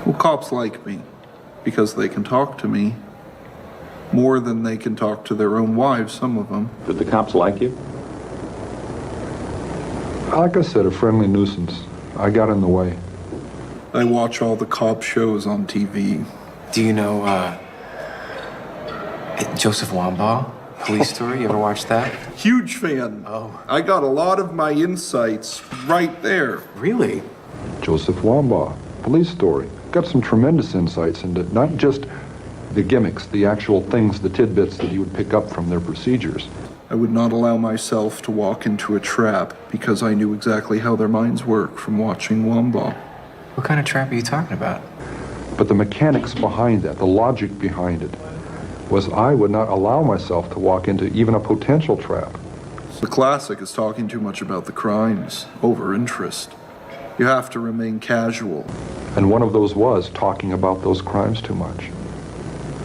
Well, cops like me because they can talk to me more than they can talk to their own wives, some of them. Did the cops like you? Like I said, a friendly nuisance. I got in the way. I watch all the cop shows on TV. Do you know, Joseph Wambaugh? Police Story? You ever watched that? Huge fan. Oh. I got a lot of my insights right there. Really? Joseph Wambaugh, Police Story. Got some tremendous insights into not just the gimmicks, the actual things, the tidbits that you would pick up from their procedures. I would not allow myself to walk into a trap because I knew exactly how their minds work from watching Wambaugh. What kind of trap are you talking about? But the mechanics behind that, the logic behind it, was I would not allow myself to walk into even a potential trap. The classic is talking too much about the crimes, over interest. You have to remain casual. And one of those was talking about those crimes too much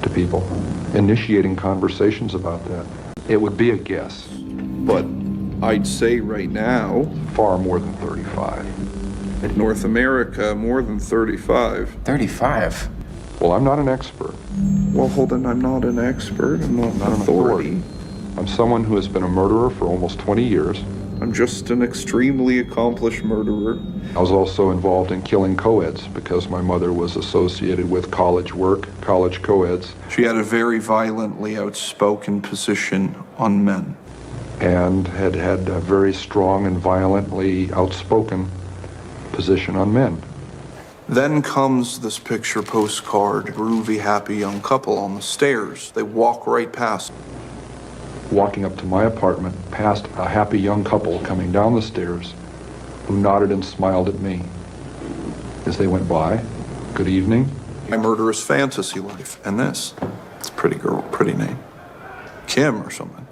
to people, initiating conversations about that. It would be a guess. But I'd say right now, Far more than 35. in North America, more than 35. 35? Well, I'm not an expert. Well, hold on, I'm not an expert. I'm not Not an an authority. I'm someone who has been a murderer for almost 20 years. I'm just an extremely accomplished murderer. I was also involved in killing co-eds because my mother was associated with college work, college co-eds, She had a very violently outspoken position on men. and had had a very strong and violently outspoken position on men. Then comes this picture postcard, groovy, happy young couple on the stairs. They walk right past. Walking up to my apartment, past a happy young couple coming down the stairs who nodded and smiled at me as they went by. Good evening. My murderous fantasy life. And this, it's a pretty girl, pretty name. Kim or something.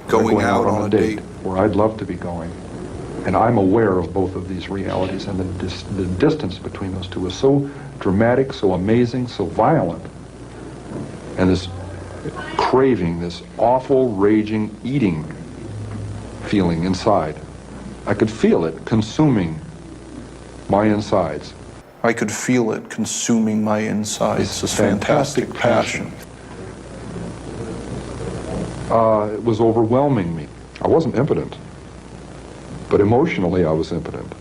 Going out on a date. where I'd love to be going. And I'm aware of both of these realities, and the distance between those two is so dramatic, so amazing, so violent. And this craving, this awful, raging, eating feeling inside. I could feel it consuming my insides. I could feel it consuming my insides. This fantastic passion. It was overwhelming me. I wasn't impotent, but emotionally I was impotent.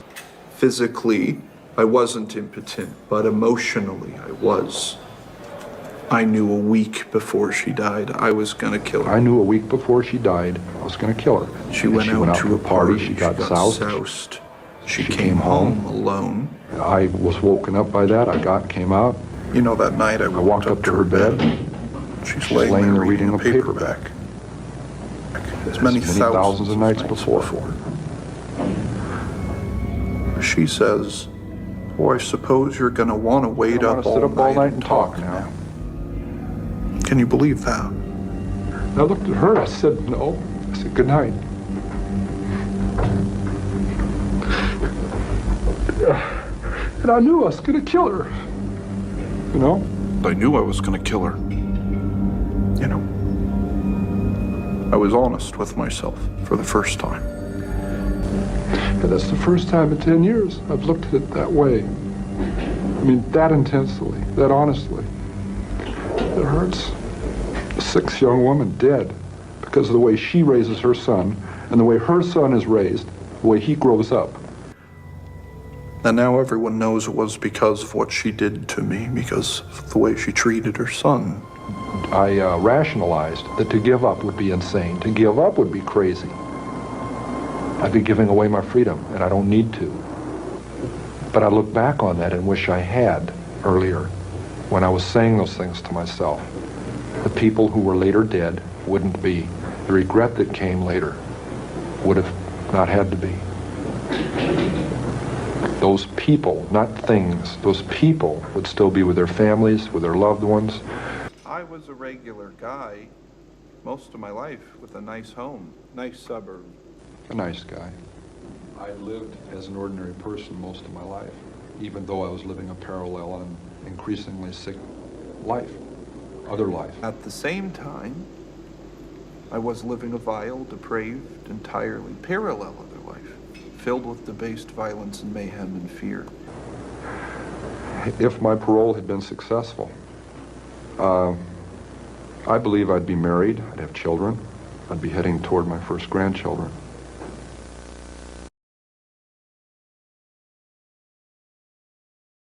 Physically, I wasn't impotent, but emotionally, I was. I knew a week before she died I was gonna kill her. I knew a week before she died I was going to kill her. She And went out to a party. She got soused. soused. She came home alone. I was woken up by that. I came out. You know, that night I walked up to her bed. She's laying there reading a paperback. As many thousands of nights before. She says, "Oh, I suppose you're gonna want to wait I up wanna sit up all night and talk now." Can you believe that? And I looked at her. I said, no. I said, good night. And I knew I was going to kill her. You know? I knew I was gonna kill her. You know, I was honest with myself for the first time. And that's the first time in 10 years I've looked at it that way. I mean, that intensely, that honestly. It hurts. A 6 young woman dead because of the way she raises her son and the way her son is raised, the way he grows up. And now everyone knows it was because of what she did to me, because of the way she treated her son. I rationalized that to give up would be insane. To give up would be crazy. I'd be giving away my freedom, and I don't need to. But I look back on that and wish I had earlier when I was saying those things to myself. The people who were later dead wouldn't be. The regret that came later would have not had to be. Those people, not things, those people would still be with their families, with their loved ones. I was a regular guy most of my life with a nice home, nice suburb. A nice guy. I lived as an ordinary person most of my life, even though I was living a parallel and increasingly sick life, other life. At the same time, I was living a vile, depraved, entirely parallel other life, filled with debased violence and mayhem and fear. if my parole had been successful, I believe I'd be married, I'd have children, I'd be heading toward my first grandchildren.